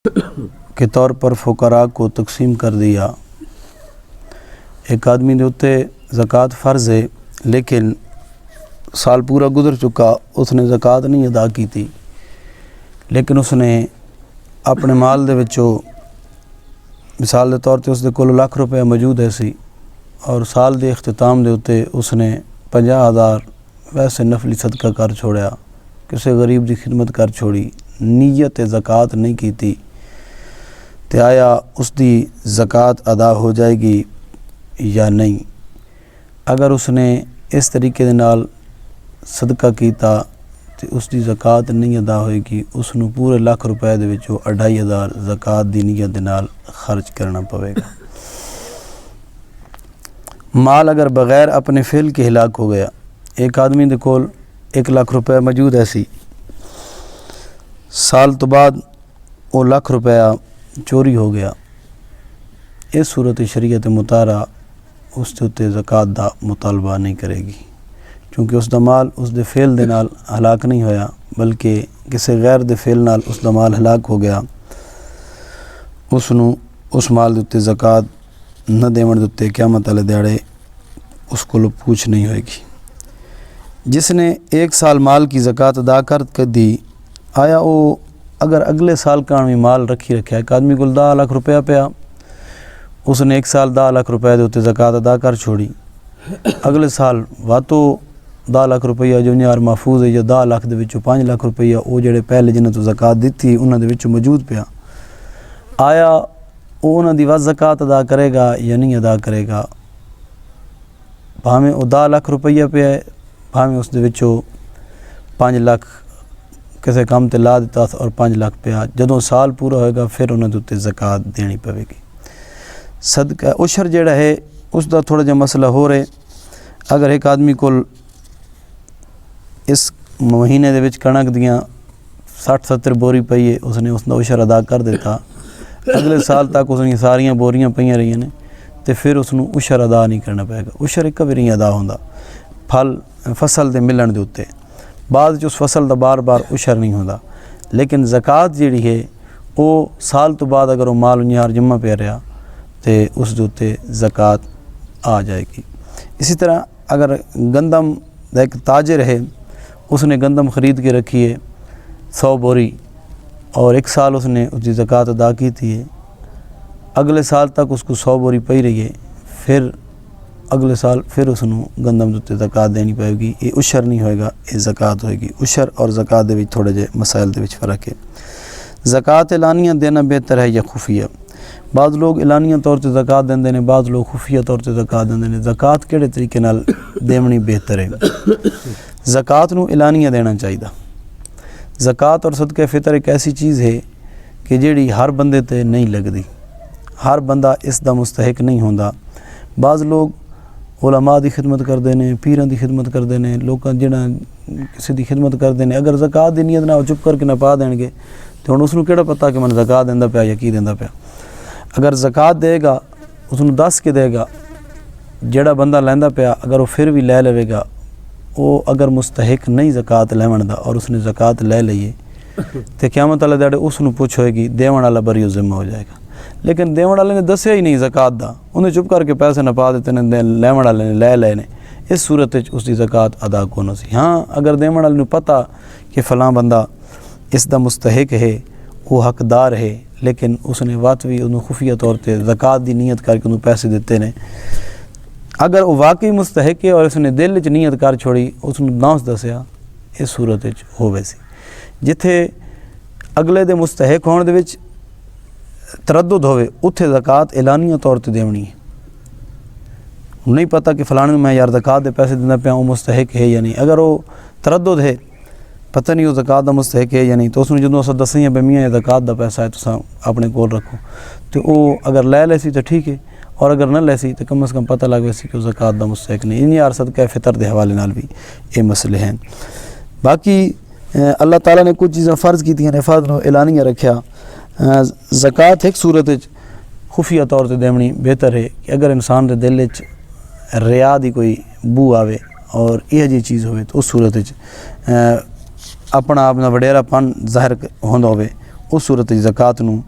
के तौर पर फ़ुक़रा को तकसीम कर दिया। एक आदमी के उत्ते ज़कात फ़र्ज़ है, लेकिन साल पूरा गुजर चुका, उसने ज़कात नहीं अदा की थी, लेकिन उसने अपने माल दे विचों मिसाल के तौर पर उसके कोल लाख रुपया मौजूद है सी, और साल के इख्तिताम के उत्ते उसने 50,000 वैसे नफली सदका कर छोड़ा, किसी गरीब की खिदमत कर छोड़ी, नीयत ज़कात नहीं की थी, तो आया उसकी ज़कात अदा हो जाएगी या नहीं। अगर उसने इस तरीके दे नाल सदका कीता तो उसकी ज़कात नहीं अदा होएगी, उसनू पूरे लाख रुपए दे विचों 2,500 ज़कात दी नीयत दे नाल खर्च करना पवेगा। माल अगर बग़ैर अपने फ़िल के हिलाक हो गया, एक आदमी दे कोल 1 लाख रुपया मौजूद है सी, साल तो बाद वो लाख रुपया चोरी हो गया, इस सूरत शरीयत मुतारा उसके उत्ते ज़कात दा मुतालबा नहीं करेगी, क्योंकि उसका माल उसके फेल दे नाल हलाक नहीं होया, बल्कि किसी गैर दे फेल नाल उसका माल हलाक हो गया। उसनू उस माल दे उत्ते ज़कात न देवन दे उत्ते क़यामत वाले दिहाड़े उसको पूछ नहीं होएगी। जिसने 1 साल माल की ज़कात अदा कर दी, आया वो अगर अगले साल का भी माल रखी रखा है, एक आदमी को 10 लाख रुपया पिया, उसने 1 साल 10 लाख रुपए दे उत्ते ज़कात अदा कर छोड़ी, अगले साल वा तो 10 लाख रुपया जो यार महफूज है, या 10 लाख दे विचों 5 लाख रुपया वो जेड़े पहले जिन्हें तो ज़कात दी उन्होंने दे विचों मौजूद पिया, आया वो उन्होंने दी वह ज़कात अदा करेगा या नहीं अदा करेगा। भावें वो 10 लाख रुपया पिया है, भावें उस दे विचों 5 लाख किसी काम ते ला दिता और 5 लाख पिया, जदों साल पूरा होएगा फिर उन्होंने उत्ते ज़कात देनी पवेगी। सदका उशर जेड़ा है उसका थोड़ा जा मसला हो रहा है। अगर एक आदमी को इस महीने दे विच कणक दियाँ 60-70 बोरी पई है, उसने उसका उशर अदा कर दिता, अगले साल तक उसने सारियां बोरियां पईयां रही ने, तो फिर उसनू उशर अदा नहीं करना पएगा। उशर एक बार नहीं अदा होंदा फसल दे मिलण दे उत्ते, बाद उस फसल का बार बार उशर नहीं होंदा। लेकिन ज़कात जिहड़ी है वो साल तो बाद अगर वो माल यार जमा पे रहा तो उस दे उत्ते ज़कात आ जाएगी। इसी तरह अगर गंदम एक ताजर है, उसने गंदम ख़रीद के रखी है 100 बोरी, और 1 साल उसने उसकी ज़कात अदा की थी है, अगले साल तक उसको 100 बोरी पई रही है, फिर अगले साल फिर उसनू गंदम उत्ते ज़कात देनी पड़ेगी। ये उशर नहीं होएगा, ये ज़कात होएगी। उशर और ज़कात दे विच थोड़े जे मसाइल दे विच फ़र्क है। ज़कात एलानिया देना बेहतर है या खुफिया? बाद लोग एलानिया तौर पर ज़कात देंदे ने, बाद लोग खुफिया तौर पर ज़कात देंदे ने। ज़कात किहड़े तरीके नाल देवनी बेहतर है? ज़कात नू एलानिया देना चाहिए। ज़कात और सदका फ़ितर एक ऐसी चीज़ है कि जिहड़ी हर बंदे ते नहीं लगदी, हर बंदा इसदा मुस्तहिक नहीं होंदा। बाज़ लोग उलमा की खिदमत करते हैं, पीरां की खिदमत करते हैं, लोगों जिहड़ा किसी की खिदमत करते हैं, अगर ज़कात की नीयत ना चुप करके ना पा देंगे तो हुण उसनूं किहड़ा पता कि मैं ज़कात देंदा पिया या की देंदा पिया। अगर ज़कात देगा उसनूं दस के देगा, जिहड़ा बंदा लैंदा पिया अगर वो फिर भी लै लवेगा, वो अगर मुस्तहिक नहीं ज़कात लैवण दा और उसने ज़कात लै लईए तो क़यामत वाले दिहाड़े उसनूं पुछ होएगी, देवण वाला बरी ज़िम्मा हो जाएगा। लेकिन देवण वाले ने दस्या ही नहीं ज़कात दा, उन्हें चुप करके पैसे ना पा देते ने, लैवण वाले ने लै लए ने, इस सूरत उसकी ज़कात अदा कोन सी। हाँ, अगर देवण वाले नूं पता कि फ़लाँ बंदा इसदा मुस्तहिक है, वो हकदार है, लेकिन उसने वात भी उन्होंने खुफिया तौर पर ज़कात की नीयत करके उन्होंने पैसे दिते ने, अगर वो वाकई मुस्तहिक है और उसने दिल च नीयत कर छोड़ी, उसनूं ना दस्या, इस सूरत होवे सी। जिथे अगले दे मुस्तहिक होने दे विच तरद्दुद होवे, उत्थे ज़कात एलानिया तौर पर देवनी है। नहीं पता कि फलाने मैं यार ज़कात दे पैसे देना पिया, वो मुस्तहिक है या नहीं। अगर वो तरद्दुद है, पता नहीं वो ज़कात दा मुस्तहिक है या नहीं, तो उसने जो दसियाँ भी मियाँ ज़कात दा पैसा है तुसां अपने कोल रखो, तो वो अगर लै लैसी तो ठीक है, और अगर न लैसी तो कम अज़ कम पता लग वैसी कि वो ज़कात दा मुस्तहिक नहीं। इन यार सदका फ़ितर के हवाले नाल भी ये मसले हैं। बाकी अल्लाह ताला ने कुछ चीज़ां फ़र्ज़ की ने, फ़र्ज़ एलानिया रखा। ज़कात एक सूरत खुफिया तौर पर देवनी बेहतर है कि अगर इंसान के दिल च रिया की कोई बू आवे और यह जी चीज़ हो तो उस सूरत अपना अपना वडेरापन ज़ाहिर होंदा होवे, उस सूरत ज़कात नूं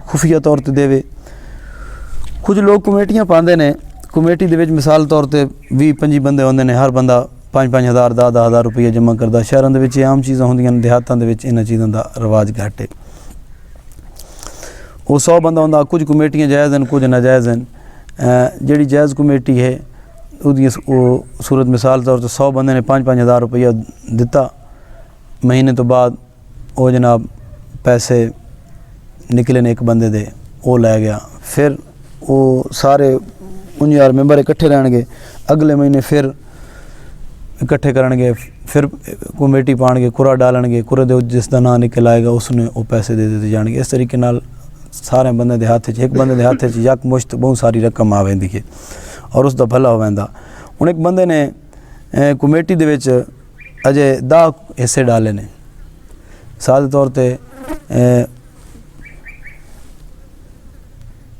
खुफिया तौर ते देवे। कुछ लोग कमेटियां पाते हैं, कमेटी दे विच मिसाल तौर ते 20-25 बंदे होंदे ने, हर बंदा 5-5 हज़ार 10-10 हज़ार रुपये जमा करदा। शहरों दे विच आम चीज़ां होंदियां ने, देहातां दे विच इन्हां चीज़ां दा रवाज घट है। वो 100 बंदा होंदा, कुछ कमेटियां जायज़ हैं कुछ नाजायज़ हैं। जिहड़ी जायज़ कमेटी है उहदी सूरत मिसाल तौर ते 100 बंदे ने 5-5 हज़ार रुपया दिता, महीने तो बाद वो जनाब पैसे निकले ने एक बंदे दे, वो लै गया। फिर वो सारे 5000 मैंबर इकट्ठे रहणगे, अगले महीने फिर इकट्ठे करनगे, फिर कमेटी पाणगे, कुरा डालणगे, कुरे दे जिसका नाम निकल आएगा उसने वो पैसे दे दिते जाणगे। इस तरीके नाल सारे बंदे दे हत्थ च, एक बंदे दे हत्थ च यक मुश्त बहुत सारी रकम आ वेंदी है और उसका भला हो वेंदा। हुण एक बंदे ने कमेटी दे विच अजे 10 हिस्से डाले ने, सादे तौर ते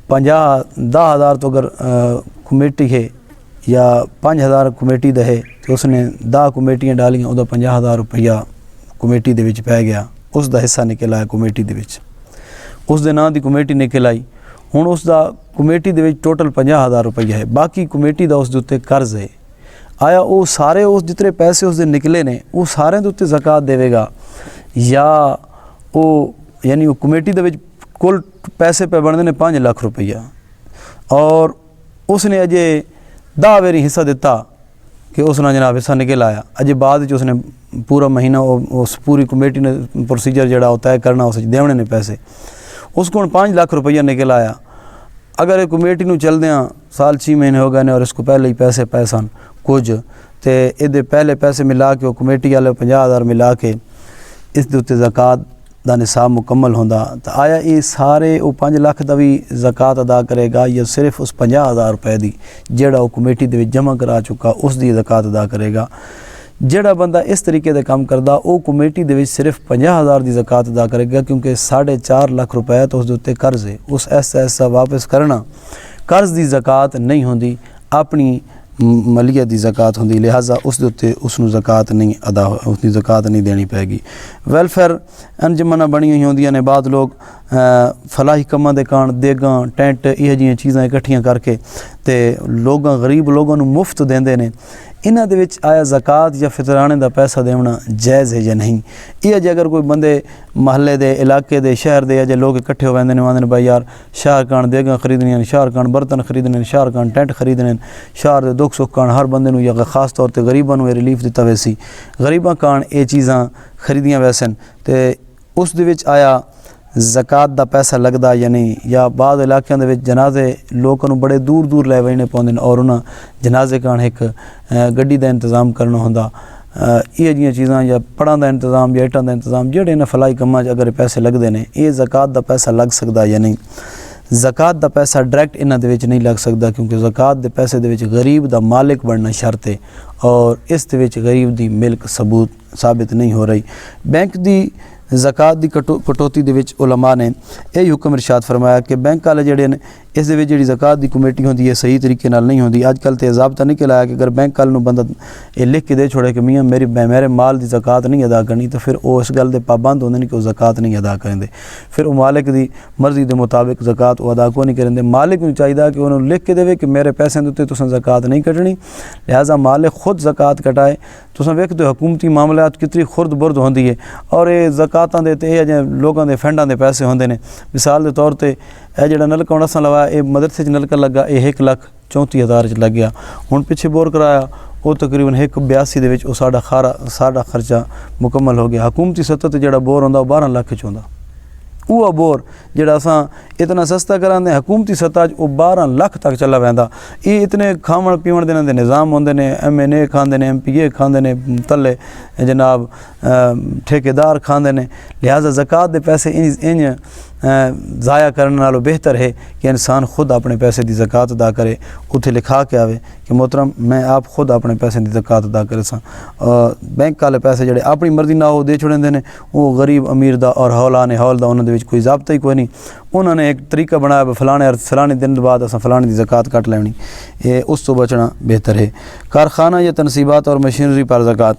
10 हज़ार तो अगर कमेटी है या 5 हज़ार कमेटी दा है तो उसने 10 कमेटियां डालियां, उहदा 50 हज़ार रुपया कमेटी दे विच पै गया, उसका हिस्सा निकल आया कमेटी दे विच, उस दे नाम दी कमेटी निकल आई। हुण उसका कमेटी दे विच टोटल 50 हज़ार रुपया है, बाकी कमेटी दा उस दे उत्ते कर्ज है। आया वो सारे उस जितने पैसे उस दे निकले ने वो सारे दे उत्ते ज़कात देवेगा, या वो यानी वो कमेटी दे विच कुल पैसे पे बनते हैं 5 लाख रुपया और उसने अजे 10 बारी हिस्सा दिता कि उसने जनाब हिस्सा निकल आया। अजे बाद उसने पूरा महीना उस पूरी कमेटी ने प्रोसीजर जड़ा तय करना, उस देने ने पैसे, उसको 5 लाख रुपया निकल आया। अगर कमेटी नूं चलदियां साल 6 महीने हो गए ने और इसको पहले ही पैसे पै सन कुछ, तो ये पहले पैसे मिला के कमेटी वाले 50 हज़ार मिला के इस दे उत्ते ज़कात दा निसाब मुकम्मल होंदा। तो आया ये सारे वो 5 लाख का भी ज़कात अदा करेगा या सिर्फ उस 50 हज़ार रुपए की जेड़ा वो कमेटी दे विच जमा करा चुका उसकी ज़कात अदा करेगा। जेड़ा बंदा इस तरीके का काम करदा वो कमेटी दे विच सिर्फ 50 हज़ार की ज़कात अदा करेगा, क्योंकि 4.5 लाख रुपए तो उसके उत्ते कर्ज है, उस ऐसा वापस करना, कर्ज की ज़कात नहीं होंदी, अपनी मलिया की ज़कात होंदी, लिहाजा उस दे उत्ते उसनूं ज़कात नहीं अदा, उसकी ज़कात नहीं देनी पैगी। वेलफेयर अंजमना बनी हुई होंदियां ने, बाद लोग फलाही कमां दे कान देगां टेंट इह जिहियां चीज़ां इकट्ठियां करके ते लोगां गरीब लोगों नूं मुफ्त देंदे ने। इन्हां दे विच आया ज़कात या फितराने का पैसा देना जायज़ है या नहीं? ये अजे अगर कोई बंदे महल्ले दे इलाके दे शहर दे अजे लोग इकट्ठे हो वैंदे ने, आंदे ने भाई यार शाहर कान देगां खरीदनियां, शाहर कान बर्तन खरीदने, शाहर कान टेंट खरीदने, शाहर दे दुख सुख कान हर बंदे नूं या खास तौर ते गरीबां नूं रिलीफ दिता वैसी, गरीबां कान ये चीज़ां खरीदियां वैसन, ते उस दे विच आया ज़कात दा पैसा लगदा या नहीं? या बाद इलाकों के जनाजे लोगों बड़े दूर दूर लै वजने पाउंदे ने और उन्हां जनाजे कान एक गड्डी का इंतज़ाम करना होंदा। ये जिहियां चीज़ां या पढ़ां दा इंतज़ाम या इटां दा इंतज़ाम जेहड़े इन्हां फलाई कम्मां अगर पैसे लगदे ने, ये ज़कात दा पैसा लग सकदा या नहीं? ज़कात दा पैसा डायरैक्ट इन्हां दे विच नहीं लग सकदा, क्योंकि ज़कात दे पैसे दे विच गरीब दा मालिक बनना शर्त है और इस दे विच गरीब दी मिल्क सबूत साबित नहीं हो रही। बैंक दी ज़कात की कटौती दे विच उलमा ने यही हुक्म इरशाद फरमाया कि बैंक वाले जेडे ने इस दे विच जिहड़ी ज़कात की कमेटी होंदी है सही तरीके नाल नहीं होंदी। अजकल तो ज़ाबता निकल आया कि अगर बैंक वाले नूं बंदा ये लिख के दे छोड़े कि मियाँ मेरे माल की ज़कात नहीं अदा करनी, तो फिर वो इस गल दे पाबंद होंदे ने कि वो ज़कात नहीं अदा करेंदे, फिर वो मालिक की मर्ज़ी के मुताबिक ज़कात वो अदा को नहीं करेंदे। मालिक नूं चाहिदा कि उन्होंने लिख के देवे कि मेरे पैसे दे उत्ते तुसां ज़कात नहीं कटनी, लिहाजा मालिक खुद ज़कात कटाए। तुसां वेखदे हो हुकूमती मामलात कितनी खुर्द बुर्द होंदी है और ये ज़कातां दे ते अजे लोगों के फंडां दे पैसे होंदे ने। मिसाल के तौर पर यह जो नलका हुण असां लवाया ये मदरसे नलका लगा, ये 1,34,000 च लग गया। हुण पिछे बोर कराया वो तकरीबन 1,82 दे विच वो साडा खर्चा मुकम्मल हो गया। हुकूमती सतह ते जिहड़ा बोर होंदा 12 लाख च होंदा, वो बोर जिहड़ा असां इतना सस्ता करांदे हुकूमती सतह वो 12 लाख तक चला वैंदा। ये इतने खावण पीवण दे इन्हां दे निज़ाम होंदे ने, MNA खांदे ने, MPA खांदे ने, तले जनाब ठेकेदार खांदे ने। लिहाजा ज़कात दे पैसे इंज ज़ाया करने नालों बेहतर है कि इंसान खुद अपने पैसे की ज़कात अदा करे, उत्थे लिखा के आवे कि मोहतरम मैं आप खुद अपने पैसे की ज़कात अदा करे सा। बैंक वाले पैसे जड़े अपनी मर्जी ना हो दे छोड़ते हैं, वो गरीब अमीर दा और हौलाने हौल दा उन्होंने कोई ज़ाबता ही कोई नहीं। उन्होंने एक तरीका बनाया फलाने दिन बाद अस फलाने की ज़कात कट लेनी, ये उस तो बचना बेहतर है। कारखाना या तनसीबात और मशीनरी पर ज़कात,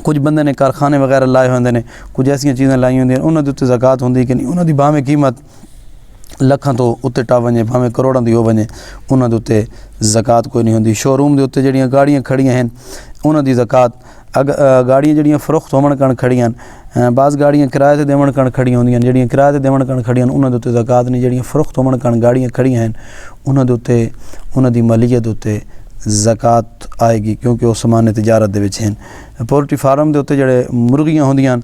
कुछ बंदे ने कारखाने वगैरह लाए होंदे ने, कुछ ऐसियां चीज़ां लाई होंदियां उन्हां दे उत्ते ज़कात हुंदी कि नहीं, उन्हां दी भावें कीमत लखां तो उत्ते टा वञे, भावें करोड़ां दी हो वञे, उन्हां दे उत्ते ज़कात कोई नहीं हुंदी। शोरूम दे उत्ते जड़ियां गाड़ियां खड़ियां हैं उन्हां दी ज़कात गाड़ियां जड़ियां फ़रोख्त होवण कण खड़ियां बाज़ गाड़ियां किराए ते देवण कण खड़ियां होंदियां जड़ियां किराए ते देवण कण खड़ियां उन्हां दे उत्ते ज़कात नहीं। जड़ियां फ़रोख्त होवण कण गाड़ियां खड़ियां हैं उन्हां दे उत्ते उन्हां दी मालियत उत्ते ज़कात आएगी क्योंकि वो समान तिजारत दे विच हैं। पोल्ट्री फार्म दे उत्ते जड़े मुर्गियां होंदियां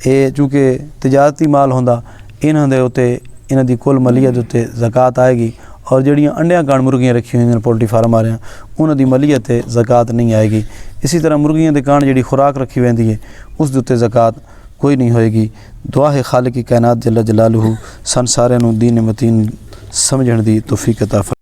ये चूँकि तिजारती माल होंदा इन्हां दे उत्ते इन्हां दी कुल मालियत उत्ते ज़कात आएगी और जड़ियां अंडियां काण मुर्गियां रखी हुई पोल्ट्री फार्म वालियां उन्हां दी मालियत ते ज़कात नहीं आएगी। इसी तरह मुर्गियां दे काण जिहड़ी खुराक रखी वेंदी है उस दे उत्ते ज़कात कोई नहीं होएगी। दुआ है खालिक कायनात जल्ल जलालुहू सन सारिआं नूं दीन मतीन समझण दी तौफीक अता